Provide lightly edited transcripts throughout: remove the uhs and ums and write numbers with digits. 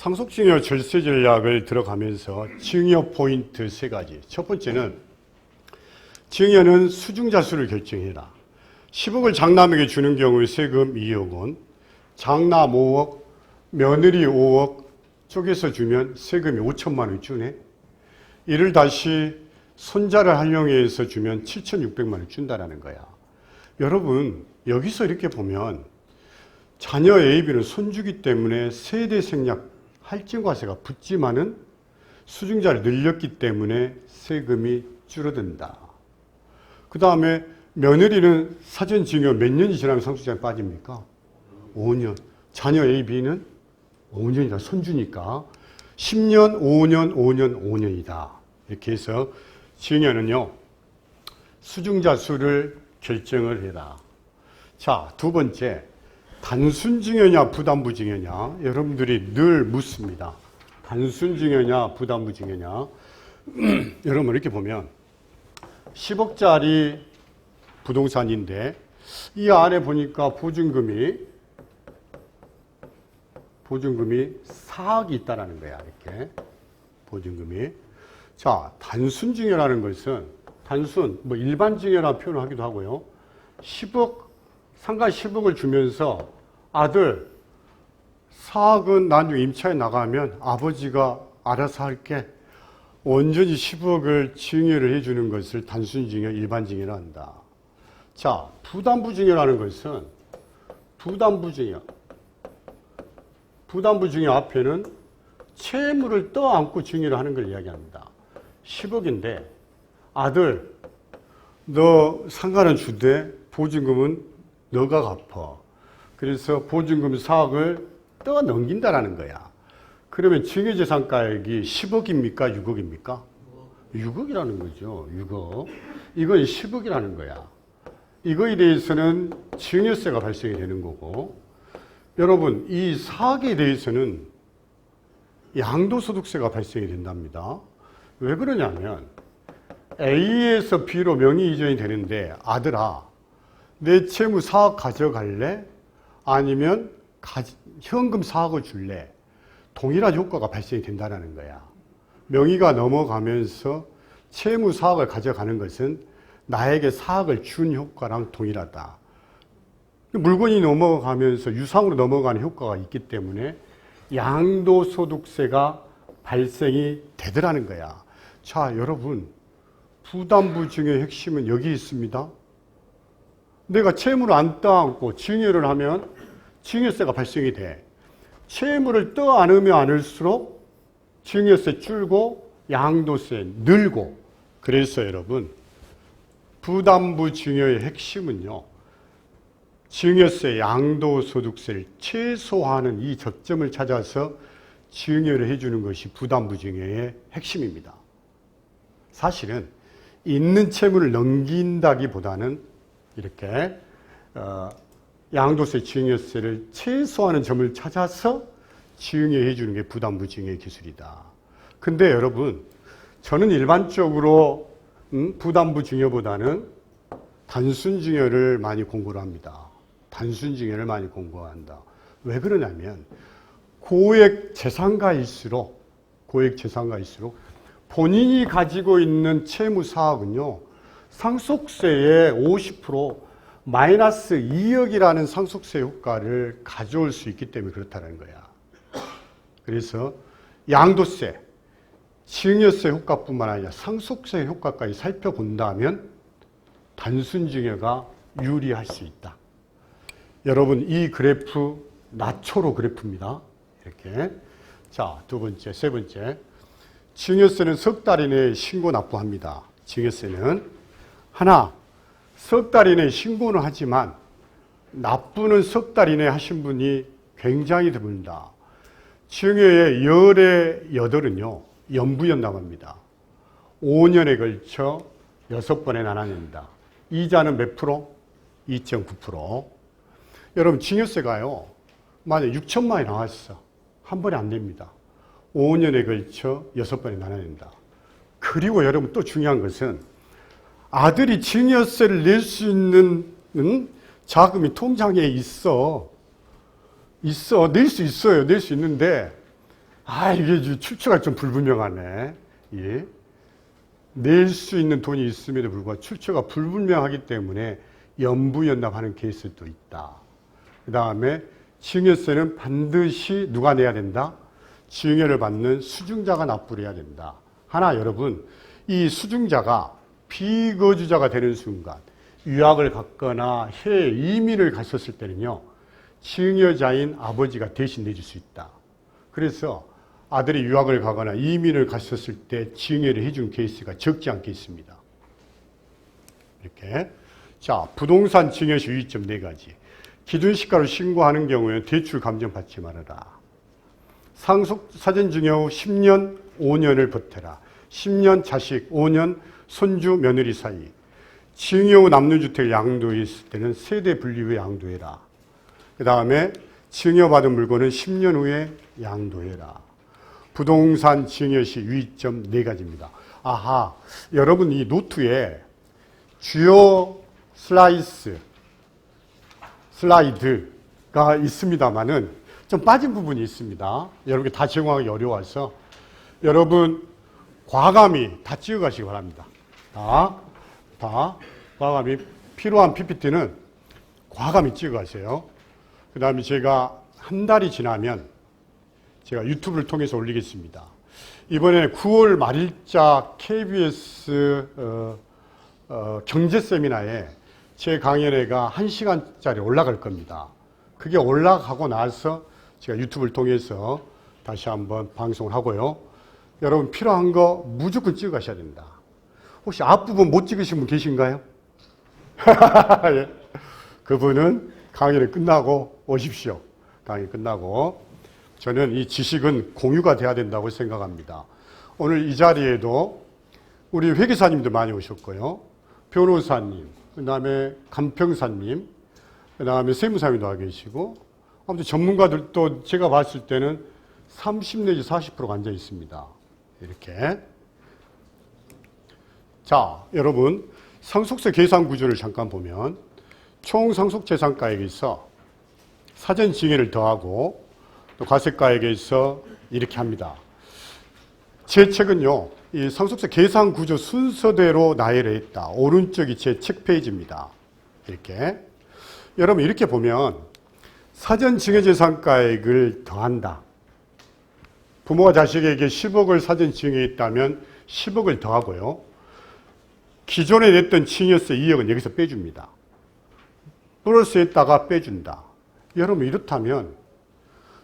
상속증여 절세 전략을 들어가면서 증여 포인트 3가지. 첫 번째는 증여는 수중자 수를 결정해라. 10억을 장남에게 주는 경우에 세금 2억 원, 장남 5억, 며느리 5억 쪼개서 주면 세금이 5천만 원 주네. 이를 다시 손자를 활용해서 주면 7,600만 원 준다라는 거야. 여러분, 여기서 이렇게 보면 자녀 A비는 손주기 때문에 세대 생략 할증과세가 붙지만은 수중자를 늘렸기 때문에 세금이 줄어든다. 그 다음에 며느리는 사전 증여 몇 년이 지나면 상속세에 빠집니까? 5년. 자녀 AB는 5년이다. 손주니까 10년, 5년, 5년, 5년이다. 이렇게 해서 증여는요, 수중자 수를 결정을 해라. 자, 두 번째, 단순 증여냐 부담부 증여냐, 여러분들이 늘 묻습니다. 단순 증여냐 부담부 증여냐. 여러분 이렇게 보면 10억짜리 부동산인데 이 안에 보니까 보증금이 4억이 있다라는 거야. 이렇게 보증금이. 자, 단순 증여라는 것은 단순 뭐 일반 증여라 표현하기도 하고요. 10억 상가 10억을 주면서 아들 4억은 나중에 임차에 나가면 아버지가 알아서 할게. 온전히 10억을 증여를 해주는 것을 단순 증여, 일반 증여라 한다. 자, 부담부 증여라는 것은 부담부 증여 앞에는 채무를 떠안고 증여를 하는 걸 이야기합니다. 10억인데 아들 너 상가는 주되 보증금은 너가 갚아. 그래서 보증금 4억을 떠넘긴다라는 거야. 그러면 증여재산가액이 10억입니까? 6억입니까? 6억이라는 거죠. 6억. 이건 10억이라는 거야. 이거에 대해서는 증여세가 발생이 되는 거고, 여러분 이 4억에 대해서는 양도소득세가 발생이 된답니다. 왜 그러냐면 A에서 B로 명의 이전이 되는데 아들아 내 채무 4억 가져갈래? 아니면 현금 4억을 줄래? 동일한 효과가 발생이 된다는 거야. 명의가 넘어가면서 채무 4억을 가져가는 것은 나에게 4억을 준 효과랑 동일하다. 물건이 넘어가면서 유상으로 넘어가는 효과가 있기 때문에 양도소득세가 발생이 되더라는 거야. 자, 여러분 부담부 증여의 핵심은 여기 있습니다. 내가 채무를 안 떠안고 증여를 하면 증여세가 발생이 돼. 채무를 떠안으면 안을수록 증여세 줄고 양도세 늘고. 그래서 여러분 부담부 증여의 핵심은요, 증여세, 양도소득세를 최소화하는 이 저점을 찾아서 증여를 해주는 것이 부담부 증여의 핵심입니다. 사실은 있는 채무를 넘긴다기보다는 이렇게 양도세, 증여세를 최소화하는 점을 찾아서 증여해 주는 게 부담부 증여의 기술이다. 근데 여러분, 저는 일반적으로 부담부 증여보다는 단순 증여를 많이 공부를 합니다. 단순 증여를 많이 공부한다. 왜 그러냐면 고액 재산가일수록 본인이 가지고 있는 채무 4억은요, 상속세의 50% 마이너스 2억이라는 상속세 효과를 가져올 수 있기 때문에 그렇다는 거야. 그래서 양도세, 증여세 효과뿐만 아니라 상속세 효과까지 살펴본다면 단순 증여가 유리할 수 있다. 여러분 이 그래프 나초로 그래프입니다. 이렇게. 자, 세 번째. 증여세는 석 달 이내에 신고 납부합니다. 증여세는 석 달 이내에 신고는 하지만 납부는 석 달 이내에 하신 분이 굉장히 드물다. 증여의 열의 8은요, 연부연납합니다. 5년에 걸쳐 6번에 나눠낸다. 이자는 몇 프로? 2.9%. 여러분 증여세가요, 만약 6천만 원이 나왔어. 한 번에 안 됩니다. 5년에 걸쳐 6번에 나눠낸다. 그리고 여러분 또 중요한 것은 아들이 증여세를 낼 수 있는 자금이 통장에 있어. 낼 수 있어요. 낼 수 있는데 이게 출처가 좀 불분명하네. 예. 낼 수 있는 돈이 있음에도 불구하고 출처가 불분명하기 때문에 연부연납하는 케이스도 있다. 그 다음에 증여세는 반드시 누가 내야 된다? 증여를 받는 수증자가 납부를 해야 된다. 하나 여러분, 이 수증자가 비거주자가 되는 순간 유학을 갔거나 해외 이민을 갔었을 때는요, 증여자인 아버지가 대신 내줄 수 있다. 그래서 아들이 유학을 가거나 이민을 갔었을 때 증여를 해준 케이스가 적지 않게 있습니다. 이렇게. 자, 부동산 증여시 유의점 4가지. 기준시가로 신고하는 경우에는 대출 감정받지 말아라. 상속 사전 증여 후 10년, 5년을 버텨라. 10년 자식, 5년 손주, 며느리 사이. 증여 후 남녀주택 양도에 있을 때는 세대 분리 후에 양도해라. 그 다음에 증여받은 물건은 10년 후에 양도해라. 부동산 증여시 유의점 4가지입니다. 아하, 여러분 이 노트에 주요 슬라이드가 있습니다만은 좀 빠진 부분이 있습니다. 여러분께 다 제공하기 어려워서 여러분 과감히 다 찍어가시기 바랍니다. 다 과감히 필요한 PPT는 과감히 찍어가세요. 그 다음에 제가 한 달이 지나면 제가 유튜브를 통해서 올리겠습니다. 이번에 9월 말일자 KBS 경제 세미나에 제 강연회가 1시간짜리 올라갈 겁니다. 그게 올라가고 나서 제가 유튜브를 통해서 다시 한번 방송을 하고요. 여러분 필요한 거 무조건 찍어 가셔야 된다. 혹시 앞부분 못 찍으신 분 계신가요? 예. 그분은 강연이 끝나고 오십시오. 강연이 끝나고. 저는 이 지식은 공유가 돼야 된다고 생각합니다. 오늘 이 자리에도 우리 회계사님도 많이 오셨고요. 변호사님, 그 다음에 간평사님, 그 다음에 세무사님도 와 계시고, 아무튼 전문가들도 제가 봤을 때는 30 내지 40%가 앉아 있습니다. 이렇게. 자, 여러분, 상속세 계산 구조를 잠깐 보면, 총 상속재산가액에서 사전 증여를 더하고, 또 과세가액에서 이렇게 합니다. 제 책은요, 이 상속세 계산 구조 순서대로 나열을 했다. 오른쪽이 제 책 페이지입니다. 이렇게. 여러분, 이렇게 보면, 사전 증여재산가액을 더한다. 부모가 자식에게 10억을 사전 증여했다면 10억을 더하고요. 기존에 냈던 증여세 2억은 여기서 빼줍니다. 플러스 했다가 빼준다. 여러분, 이렇다면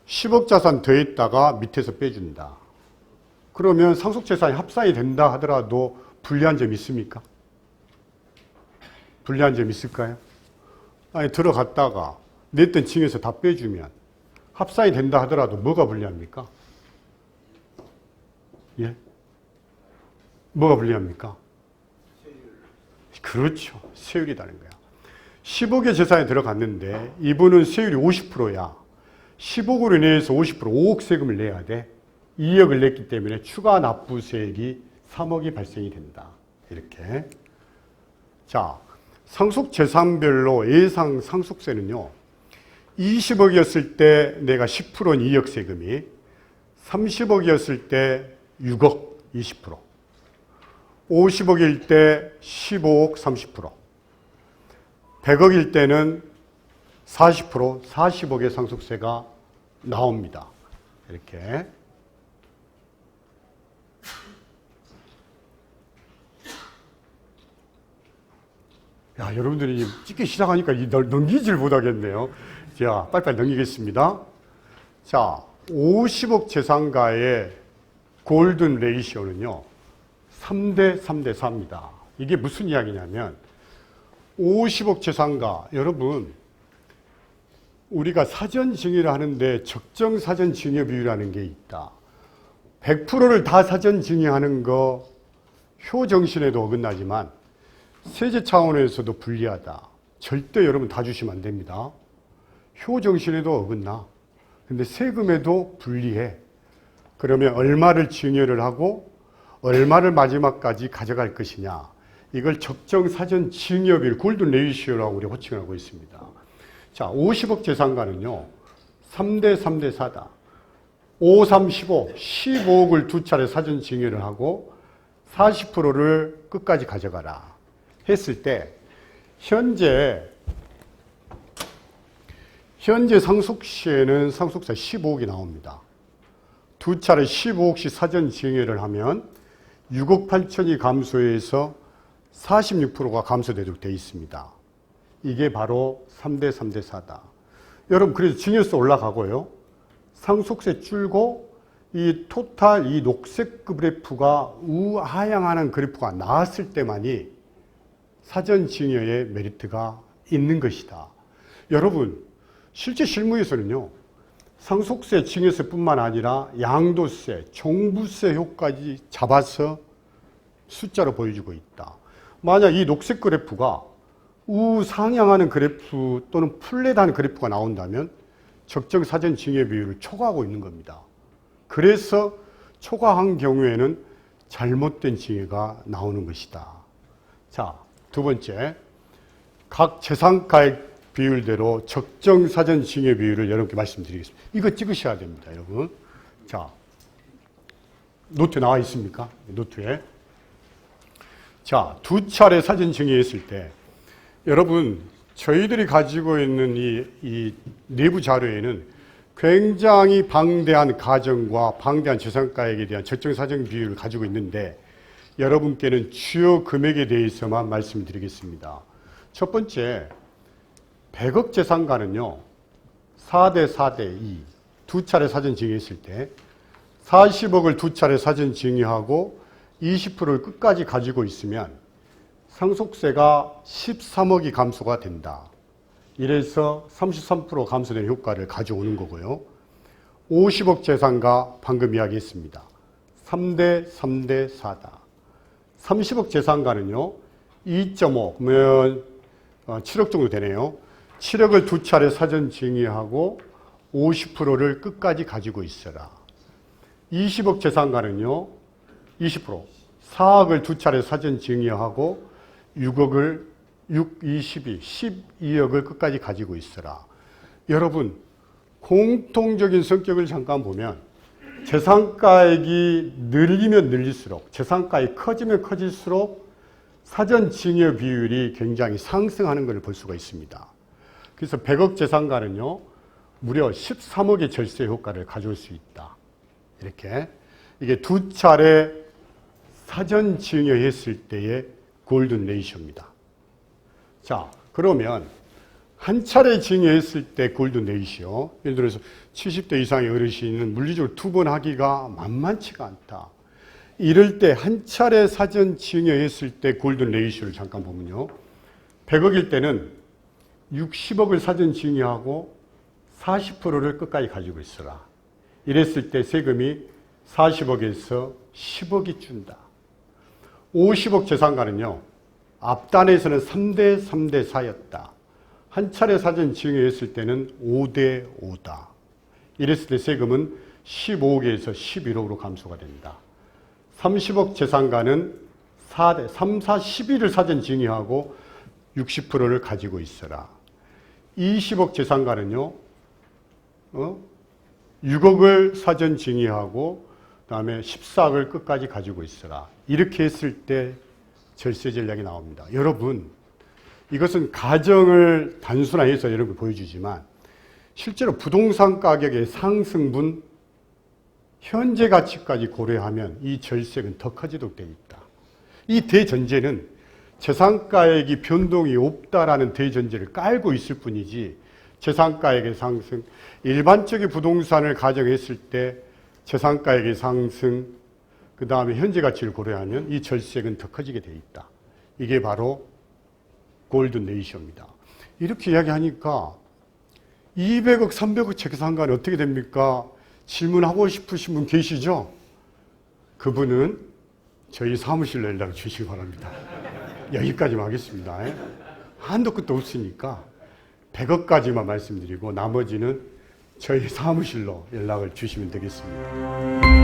10억 자산 더했다가 밑에서 빼준다. 그러면 상속재산이 합산이 된다 하더라도 불리한 점 있습니까? 불리한 점 있을까요? 아니, 들어갔다가 냈던 층에서 다 빼주면 합산이 된다 하더라도 뭐가 불리합니까? 예? 뭐가 불리합니까? 그렇죠. 세율이라는 거야. 10억의 재산이 들어갔는데 이분은 세율이 50%야. 10억으로 인해서 50%, 5억 세금을 내야 돼. 2억을 냈기 때문에 추가 납부세액이 3억이 발생이 된다. 이렇게. 자, 상속재산별로 예상 상속세는요. 20억이었을 때 내가 10%는 2억 세금이, 30억이었을 때 6억 20%, 50억일 때 15억 30%, 100억일 때는 40%, 40억의 상속세가 나옵니다. 이렇게. 야, 여러분들이 찍기 시작하니까 넘기질 못하겠네요. 자, 빨리빨리 넘기겠습니다. 자, 50억 재산가의 골든 레이시오는요, 3대 3대 4입니다. 이게 무슨 이야기냐면, 50억 재산가, 여러분, 우리가 사전 증여를 하는데 적정 사전 증여 비율이라는 게 있다. 100%를 다 사전 증여하는 거 효정신에도 어긋나지만 세제 차원에서도 불리하다. 절대 여러분 다 주시면 안 됩니다. 효정신에도 어긋나. 근데 세금에도 불리해. 그러면 얼마를 증여를 하고 얼마를 마지막까지 가져갈 것이냐. 이걸 적정 사전 증여 비율, 골든 레이시오라고 우리 호칭을 하고 있습니다. 자, 50억 재산가는요, 3대 3대 4다. 5, 3, 15, 15억을 두 차례 사전 증여를 하고 40%를 끝까지 가져가라 했을 때 현재 상속시에는 상속세 15억이 나옵니다. 두 차례 15억씩 사전 증여를 하면 6억 8천이 감소해서 46%가 감소되도록 되어 있습니다. 이게 바로 3대 3대 4다. 여러분, 그래서 증여세 올라가고요. 상속세 줄고 이 토탈 이 녹색 그래프가 우하향하는 그래프가 나왔을 때만이 사전 증여의 메리트가 있는 것이다. 여러분, 실제 실무에서는요, 상속세, 증여세뿐만 아니라 양도세, 종부세 효과까지 잡아서 숫자로 보여주고 있다. 만약 이 녹색 그래프가 우상향하는 그래프 또는 플랫한 그래프가 나온다면 적정 사전 증여 비율을 초과하고 있는 겁니다. 그래서 초과한 경우에는 잘못된 증여가 나오는 것이다. 자, 두 번째, 각 재산가액 비율대로 적정 사전 증여 비율을 여러분께 말씀드리겠습니다. 이거 찍으셔야 됩니다, 여러분. 자, 노트 나와 있습니까? 노트에. 자, 두 차례 사전 증여했을 때 여러분, 저희들이 가지고 있는 이 내부 자료에는 굉장히 방대한 가정과 방대한 재산가액에 대한 적정 사전 비율을 가지고 있는데 여러분께는 주요 금액에 대해서만 말씀드리겠습니다. 첫 번째, 100억 재산가는요, 4대 4대 2, 두 차례 사전 증여했을 때 40억을 두 차례 사전 증여하고 20%를 끝까지 가지고 있으면 상속세가 13억이 감소가 된다. 이래서 33% 감소되는 효과를 가져오는 거고요. 50억 재산가 방금 이야기했습니다. 3대 3대 4다. 30억 재산가는요, 2.5, 그러면 7억 정도 되네요. 7억을 두 차례 사전 증여하고 50%를 끝까지 가지고 있어라. 20억 재산가는요, 20%, 4억을 두 차례 사전 증여하고 6억을 6, 22, 12억을 끝까지 가지고 있어라. 여러분, 공통적인 성격을 잠깐 보면 재산가액이 늘리면 늘릴수록, 재산가액이 커지면 커질수록 사전 증여 비율이 굉장히 상승하는 것을 볼 수가 있습니다. 그래서 100억 재산가는요, 무려 13억의 절세 효과를 가져올 수 있다. 이렇게. 이게 두 차례 사전 증여했을 때의 골든 레이쇼입니다. 자, 그러면 한 차례 증여했을 때 골든 레이쇼, 예를 들어서 70대 이상의 어르신은 물리적으로 두 번 하기가 만만치가 않다. 이럴 때 한 차례 사전 증여했을 때 골든 레이쇼를 잠깐 보면요, 100억일 때는 60억을 사전 증여하고 40%를 끝까지 가지고 있어라. 이랬을 때 세금이 40억에서 10억이 준다. 50억 재산가는요, 앞단에서는 3대 3대 4였다. 한 차례 사전 증여했을 때는 5대 5다. 이랬을 때 세금은 15억에서 11억으로 감소가 된다. 30억 재산가는 4대 3, 4, 12를 사전 증여하고 60%를 가지고 있어라. 20억 재산가는요, 6억을 사전 증여하고 그다음에 14억을 끝까지 가지고 있어라. 이렇게 했을 때 절세 전략이 나옵니다. 여러분, 이것은 가정을 단순화해서 여러분 보여주지만 실제로 부동산 가격의 상승분 현재 가치까지 고려하면 이 절세는 더 커지도록 되어 있다. 이 대전제는 재산가액이 변동이 없다라는 대전제를 깔고 있을 뿐이지 재산가액의 상승, 일반적인 부동산을 가정했을 때 재산가액의 상승, 그 다음에 현재 가치를 고려하면 이 절세액은 더 커지게 되어 있다. 이게 바로 골든 레이쇼입니다. 이렇게 이야기하니까 200억, 300억 재산가는 어떻게 됩니까? 질문하고 싶으신 분 계시죠? 그분은 저희 사무실로 연락 주시기 바랍니다. 여기까지만 하겠습니다. 한도 끝도 없으니까 100억까지만 말씀드리고 나머지는 저희 사무실로 연락을 주시면 되겠습니다.